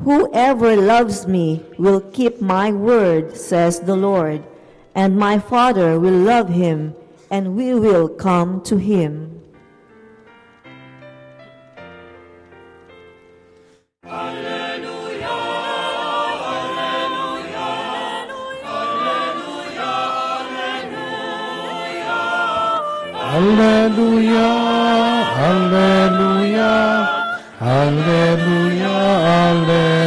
Whoever loves me will keep my word, says the Lord, and my Father will love him, and we will come to him. Alleluia, alleluia, alleluia, alleluia.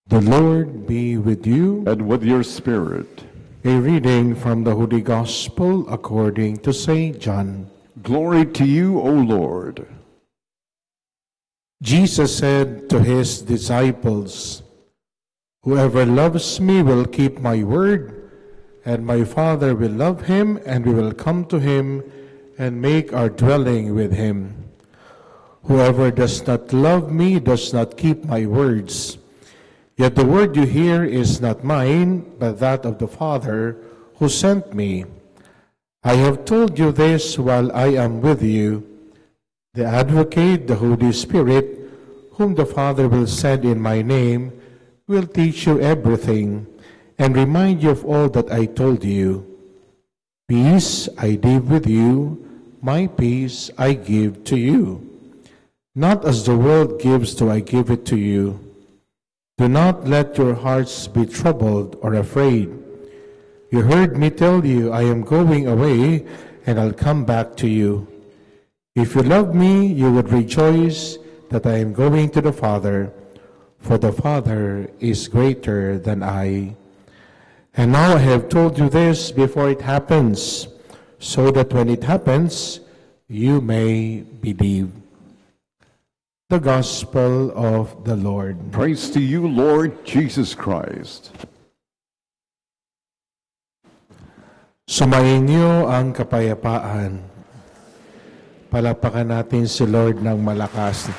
The Lord be with you. And with your spirit. A reading from the Holy Gospel according to St. John. Glory to you, O Lord. Jesus said to his disciples, "Whoever loves me will keep my word, and my Father will love him, and we will come to him and make our dwelling with him. Whoever does not love me does not keep my words. Yet the word you hear is not mine, but that of the Father who sent me. I have told you this while I am with you. The Advocate, the Holy Spirit, whom the Father will send in my name, will teach you everything and remind you of all that I told you. Peace I leave with you, my peace I give to you. Not as the world gives do I give it to you. Do not let your hearts be troubled or afraid. You heard me tell you I am going away and I'll come back to you. If you love me, you would rejoice that I am going to the Father, for the Father is greater than I. And now I have told you this before it happens, so that when it happens, you may believe." The Gospel of the Lord. Praise to you, Lord Jesus Christ. Sumainyo ang kapayapaan. Palapakan natin si Lord ng malakas.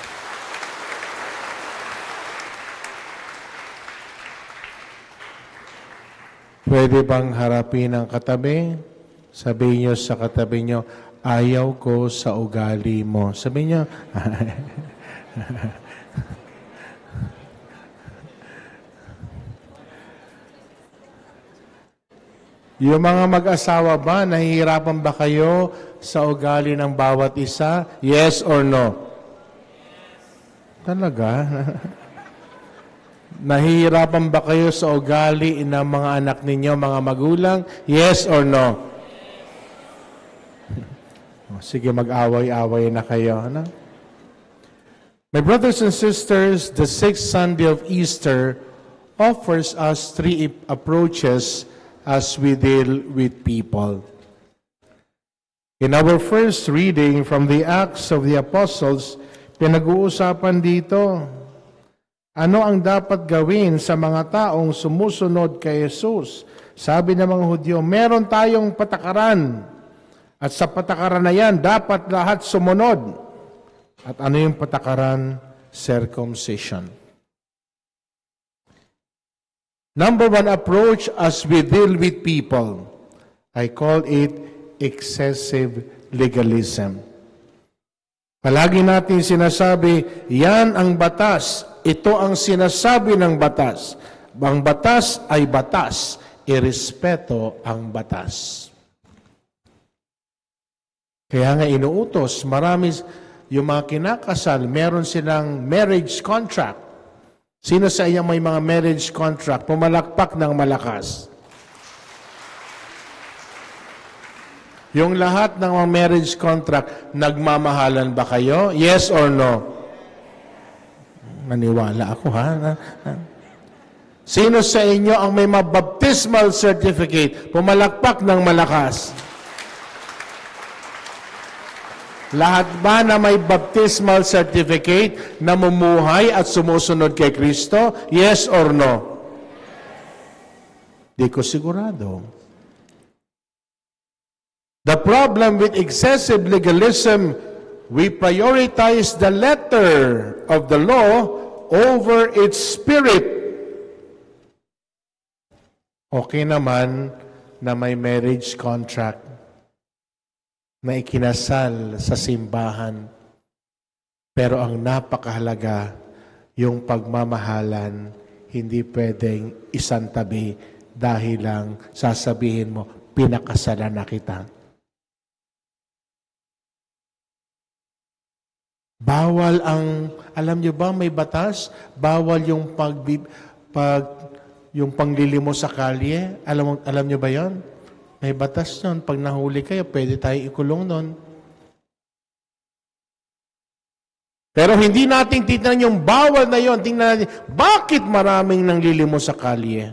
Pwede bang harapin ang katabi? Sabihin nyo sa katabi nyo, ayaw ko sa ugali mo. Sabihin nyo, yung mga mag-asawa ba, nahihirapan ba kayo sa ugali ng bawat isa? Yes or no? Talaga? Nahihirapan ba kayo sa ugali ng mga anak ninyo, mga magulang? Yes or no? Sige, mag-away-away na kayo. Ano? My brothers and sisters, the sixth Sunday of Easter offers us three approaches as we deal with people. In our first reading from the Acts of the Apostles, pinag-uusapan dito, ano ang dapat gawin sa mga taong sumusunod kay Jesus? Sabi ng mga Hudyo, meron tayong patakaran. At sa patakaran na yan, dapat lahat sumunod. At ano yung patakaran? Circumcision. Number one approach as we deal with people, I call it excessive legalism. Palagi natin sinasabi, yan ang batas. Ito ang sinasabi ng batas. Ang batas ay batas. Irespeto ang batas. Kaya nga inuutos, marami yung mga kinakasal, meron silang marriage contract. Sino sa inyo may mga marriage contract? Pumalakpak ng malakas. Yung lahat ng mga marriage contract, nagmamahalan ba kayo? Yes or no? Maniwala ako, ha? Sino sa inyo ang may baptismal certificate? Pumalakpak ng malakas. Lahat ba na may baptismal certificate na mumuhay at sumusunod kay Kristo? Yes or no? Di ko sigurado. The problem with excessive legalism, we prioritize the letter of the law over its spirit. Okay naman na may marriage contract. na ikinasal sa simbahan. Pero ang napakahalaga, yung pagmamahalan, hindi pwedeng isantabi dahil lang sasabihin mo, pinakasalan na kita. Bawal alam nyo ba may batas? Bawal yung yung panglilimo sa kalye. Alam nyo ba yon? May batas nun. Pag nahuli kayo, pwede tayo ikulong nun. Pero hindi natin titignan yung bawal na yon. Tingnan natin, bakit maraming nanglilimo sa kalye?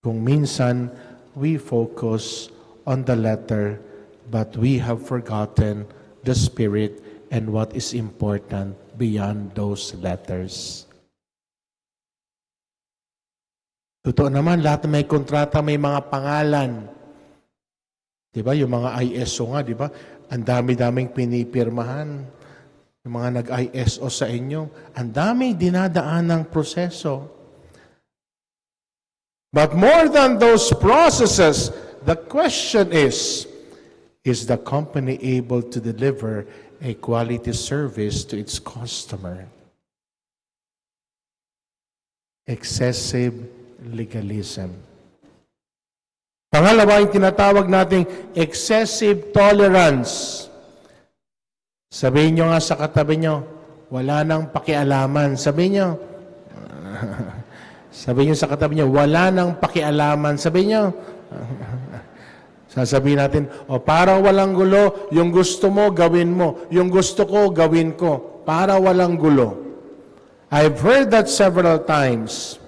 Kung minsan, we focus on the letter, but we have forgotten the spirit and what is important beyond those letters. Totoo naman, lahat may kontrata, may mga pangalan. Diba? Yung mga ISO nga, diba? Ang dami-daming pinipirmahan. Yung mga nag-ISO sa inyo, ang daming dinadaan ng proseso. But more than those processes, the question is the company able to deliver a quality service to its customer? Excessive legalism. Pangalawa, yung tinatawag nating excessive tolerance. Sabihin nyo nga sa katabi nyo, wala nang pakialaman. Sabihin nyo sa katabi nyo, wala nang pakialaman. Sabihin nyo, sasabihin natin, para walang gulo, yung gusto mo, gawin mo. Yung gusto ko, gawin ko. Para walang gulo. I've heard that several times.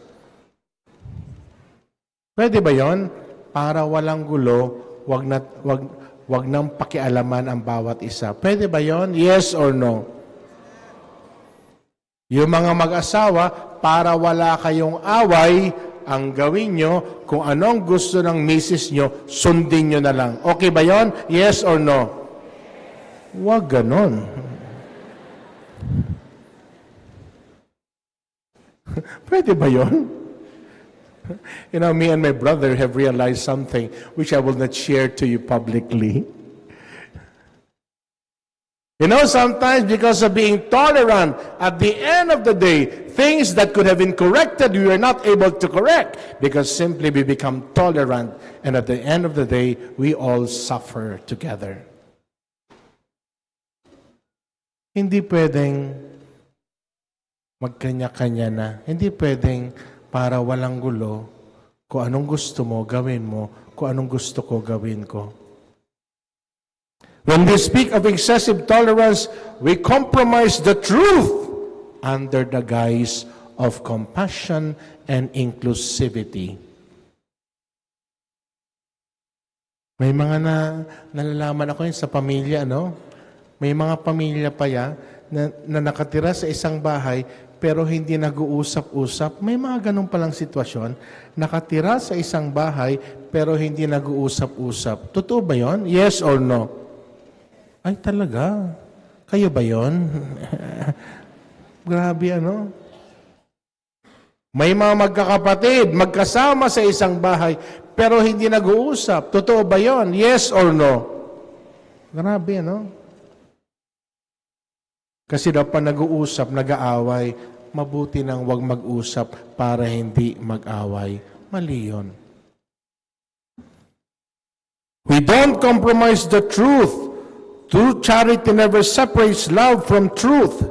Pwede ba yon? Para walang gulo, wag nang pakialaman ang bawat isa. Pwede ba yon? Yes or no? Yung mga mag-asawa, para wala kayong away, ang gawin nyo, kung anong gusto ng misis nyo, sundin nyo na lang. Okay ba yon? Yes or no? Wag ganon. Pwede ba yon? You know, me and my brother have realized something which I will not share to you publicly. You know, sometimes because of being tolerant, at the end of the day, things that could have been corrected, we are not able to correct because simply we become tolerant. And at the end of the day, we all suffer together. Hindi pwedeng magkanya-kanya na. Hindi pwedeng para walang gulo, kung anong gusto mo, gawin mo. Kung anong gusto ko, gawin ko. When we speak of excessive tolerance, we compromise the truth under the guise of compassion and inclusivity. May mga nalalaman ako yun sa pamilya, no? May mga pamilya pa yan na nakatira sa isang bahay pero hindi nag-uusap-usap. May mga ganun palang sitwasyon. Nakatira sa isang bahay, pero hindi nag-uusap-usap. Totoo ba yon? Yes or no? Ay, talaga? Kayo ba yon? Grabe, ano? May mga magkakapatid, magkasama sa isang bahay, pero hindi nag-uusap. Totoo ba yon? Yes or no? Grabe, ano? Kasi daw pa nag-uusap, nag-aaway, mabuti nang wag mag-usap para hindi mag-away. Mali yun. We don't compromise the truth. True charity never separates love from truth.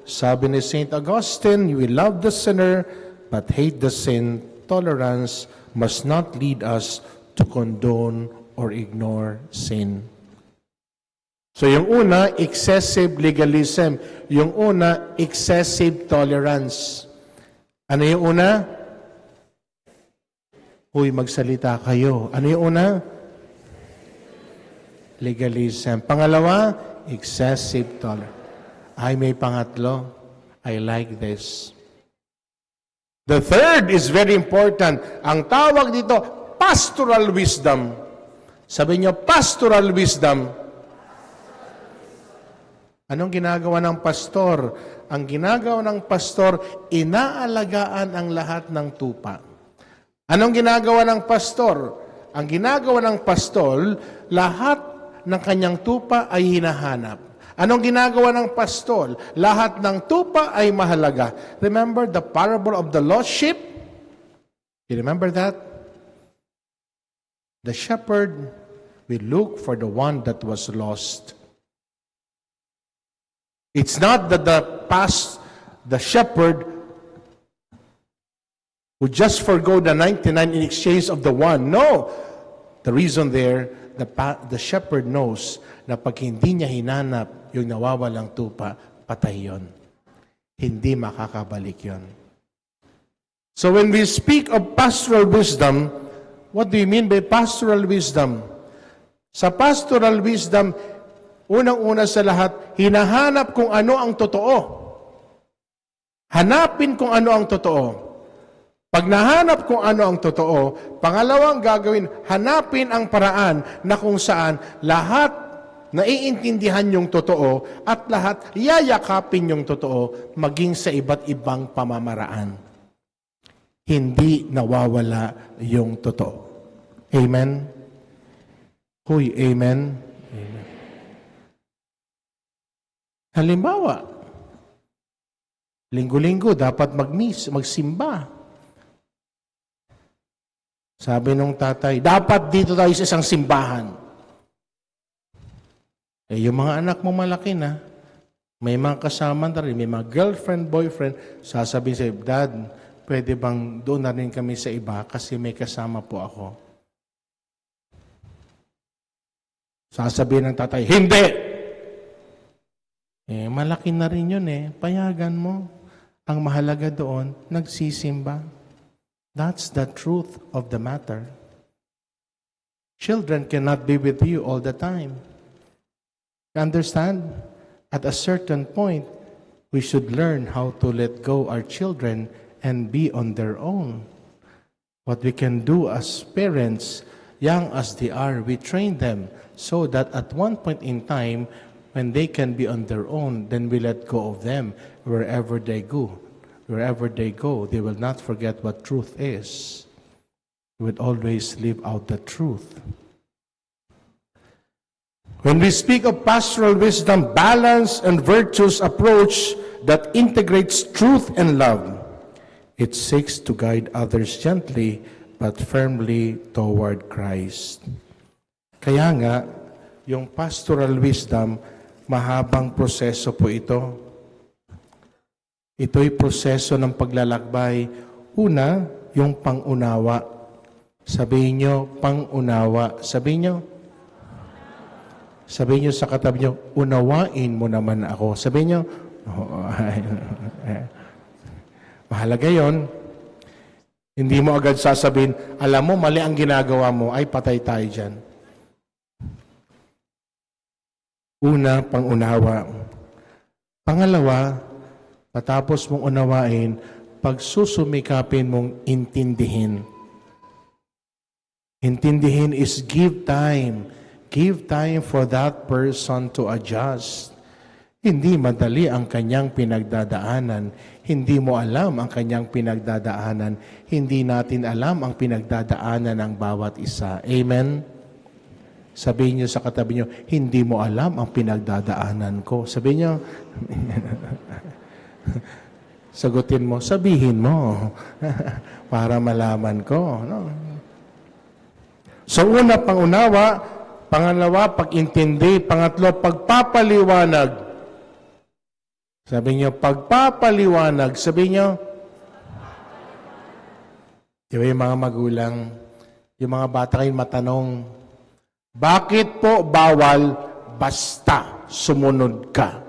Sabi ni St. Augustine, we love the sinner but hate the sin. Tolerance must not lead us to condone or ignore sin. So yung una, excessive legalism. Yung una, excessive tolerance. Ano yung una? Uy, magsalita kayo. Ano yung una? Legalism. Pangalawa, excessive tolerance. Ay, may pangatlo. I like this. The third is very important. Ang tawag dito, pastoral wisdom. Sabi niyo, pastoral wisdom. Anong ginagawa ng pastor? Ang ginagawa ng pastor, inaalagaan ang lahat ng tupa. Anong ginagawa ng pastor? Ang ginagawa ng pastor, lahat ng kanyang tupa ay hinahanap. Anong ginagawa ng pastol? Lahat ng tupa ay mahalaga. Remember the parable of the lost sheep? You remember that? The shepherd will look for the one that was lost. It's not that the shepherd would just forgo the 99 in exchange of the one. No! The reason there, the shepherd knows na pag hindi niya hinanap yung nawawalang tupa, patay yon. Hindi makakabalik yon. So when we speak of pastoral wisdom, what do you mean by pastoral wisdom? Sa pastoral wisdom, unang-una sa lahat, hinahanap kung ano ang totoo. Hanapin kung ano ang totoo. Pag nahanap kung ano ang totoo, pangalawang gagawin, hanapin ang paraan na kung saan lahat naiintindihan yung totoo at lahat yayakapin yung totoo maging sa iba't ibang pamamaraan. Hindi nawawala yung totoo. Amen? Huy, amen? Amen. Halimbawa, linggo-linggo dapat magsimba. Sabi nung tatay, dapat dito tayo sa isang simbahan. Eh, yung mga anak mo malaki na, may mga kasama na rin, may mga girlfriend, boyfriend, sasabihin sa'yo, Dad, pwede bang doon na rin kami sa iba kasi may kasama po ako. Sasabihin ng tatay, hindi! Eh, malaki na rin yun eh. Payagan mo. Ang mahalaga doon, nagsisimba. That's the truth of the matter. Children cannot be with you all the time. Understand? At a certain point, we should learn how to let go our children and be on their own. What we can do as parents, young as they are, we train them so that at one point in time, when they can be on their own, then we let go of them wherever they go. Wherever they go, they will not forget what truth is. They would always live out the truth. When we speak of pastoral wisdom, balance and virtuous approach that integrates truth and love, it seeks to guide others gently but firmly toward Christ. Kaya nga, yung pastoral wisdom, mahabang proseso po ito. Ito'y proseso ng paglalakbay. Una, yung pangunawa. Sabihin nyo, pangunawa. Sabihin nyo sa katabi nyo, unawain mo naman ako. Sabihin nyo, mahalaga yon. Hindi mo agad sasabihin, alam mo, mali ang ginagawa mo, ay patay tayo dyan. Una, pangunawa. Pangalawa, matapos mong unawain, pagsusumikapin mong intindihin. Intindihin is give time. Give time for that person to adjust. Hindi madali ang kanyang pinagdadaanan. Hindi mo alam ang kanyang pinagdadaanan. Hindi natin alam ang pinagdadaanan ng bawat isa. Amen? Sabihin niyo sa katabi niyo, hindi mo alam ang pinagdadaanan ko. Sabihin niyo, sagutin mo, sabihin mo para malaman ko. No? So una, pangunawa. Pangalawa, pag-intindi. Pangatlo, pagpapaliwanag. Sabi niyo, pagpapaliwanag. Sabi niyo, di ba yung mga magulang, yung mga bata kayo matanong, bakit po bawal basta sumunod ka?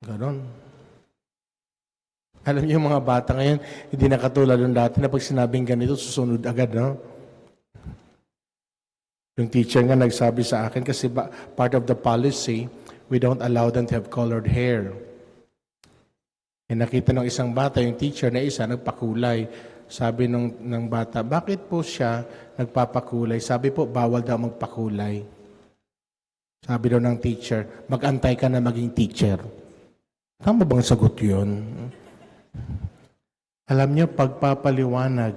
Ganon. Alam niyo yung mga bata ngayon, hindi na katulad ng dati na pag sinabing ganito, susunod agad, no? Yung teacher nga nagsabi sa akin, kasi part of the policy, we don't allow them to have colored hair. E nakita ng isang bata, yung teacher na isa, nagpakulay. Sabi ng bata, bakit po siya nagpapakulay? Sabi po, bawal daw magpakulay. Sabi daw ng teacher, mag-antay ka na maging teacher. Tama bang sagot yun? Alam niyo, pagpapaliwanag.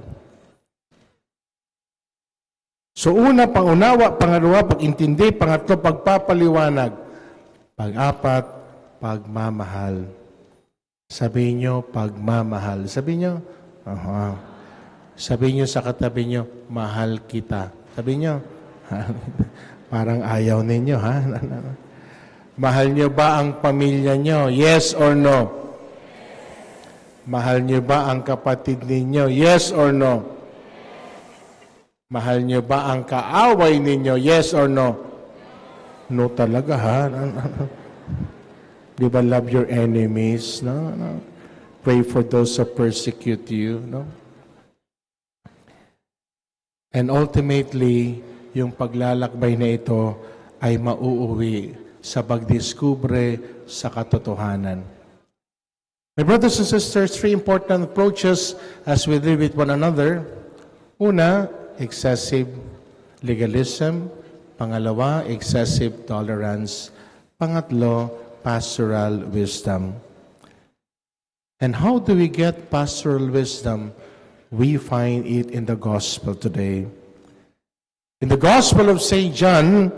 So una, pangunawa, pangalawa, pag-intindi, pangatlo, pagpapaliwanag, pag-apat, pagmamahal. Sabihin nyo, pagmamahal. Sabihin nyo, sabihin nyo sa katabi nyo, mahal kita. Sabihin nyo, parang ayaw ninyo, ha? Mahal nyo ba ang pamilya nyo? Yes or no? Mahal nyo ba ang kapatid ninyo? Yes or no? Mahal nyo ba ang kaaway ninyo? Yes or no? No talaga, ha? Di ba love your enemies? No? Pray for those who persecute you. No? And ultimately, yung paglalakbay na ito ay mauuwi sa pagdiskubre sa katotohanan. My brothers and sisters, three important approaches as we live with one another. Una, excessive legalism. Pangalawa, excessive tolerance. Pangatlo, pastoral wisdom. And how do we get pastoral wisdom? We find it in the gospel today. In the Gospel of St. John,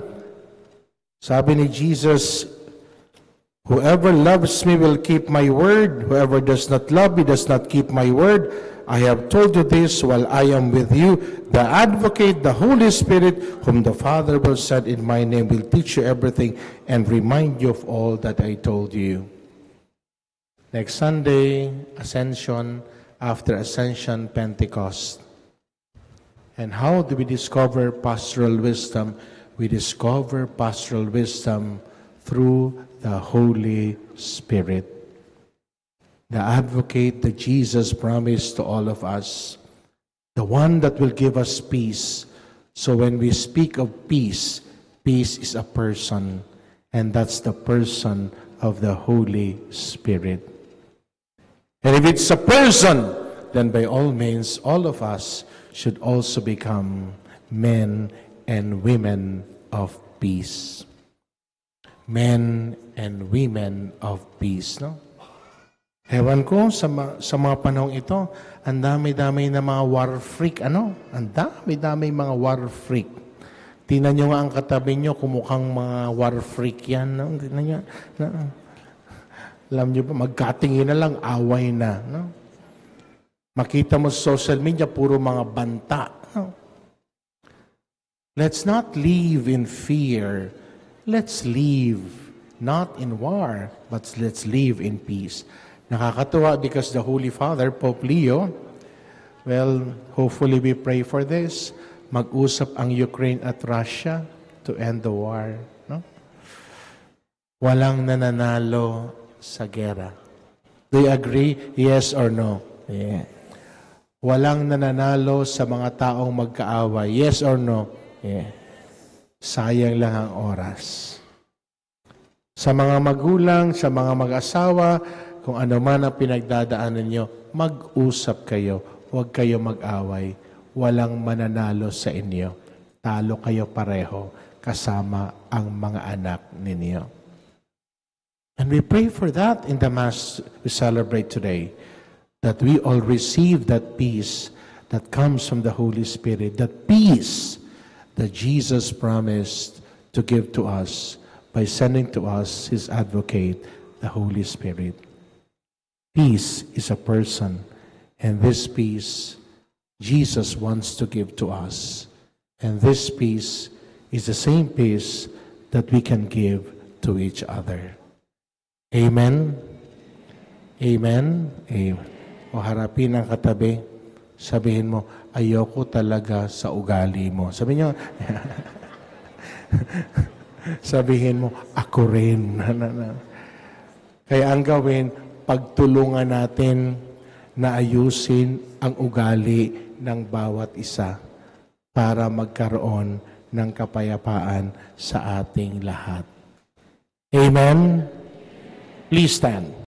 sabi ni Jesus, whoever loves me will keep my word. Whoever does not love me does not keep my word. I have told you this while I am with you. The Advocate, the Holy Spirit, whom the Father will send in my name, will teach you everything and remind you of all that I told you. Next Sunday, Ascension, after Ascension, Pentecost. And how do we discover pastoral wisdom? We discover pastoral wisdom through the Holy Spirit. The Advocate that Jesus promised to all of us, the one that will give us peace. So when we speak of peace, peace is a person, and that's the person of the Holy Spirit. And if it's a person, then by all means, all of us should also become men and women of peace. Men and women of peace, no? Ewan ko, sa mga panahong ito, ang dami-dami na mga war freak, ano? Ang dami-dami mga war freak. Tingnan nyo nga ang katabi nyo, kumukhang mga war freak yan, no? Tingnan nyo, no? Alam nyo ba, magkatingin na lang, away na, no? Makita mo sa social media, puro mga banta, no? Let's not live in fear. Let's live not in war, but let's live in peace. Nakakatuwa because the Holy Father, Pope Leo, well, hopefully we pray for this. Mag-usap ang Ukraine at Russia to end the war. No? Walang nananalo sa gera. Do you agree? Yes or no? Yeah. Walang nananalo sa mga taong magkaaway. Yes or no? Yeah. Sayang lang ang oras. Sa mga magulang, sa mga mag-asawa, kung ano man ang pinagdadaanan nyo, mag-usap kayo. Huwag kayo mag-away. Walang mananalo sa inyo. Talo kayo pareho kasama ang mga anak ninyo. And we pray for that in the Mass we celebrate today. That we all receive that peace that comes from the Holy Spirit. That peace that Jesus promised to give to us by sending to us His Advocate, the Holy Spirit. Peace is a person, and this peace Jesus wants to give to us. And this peace is the same peace that we can give to each other. Amen? Amen? Amen. O harapin ang katabi, sabihin mo, ayoko talaga sa ugali mo. Sabihin nyo, sabihin mo, ako rin. Kaya ang gawin, pagtulungan natin na ayusin ang ugali ng bawat isa para magkaroon ng kapayapaan sa ating lahat. Amen? Please stand.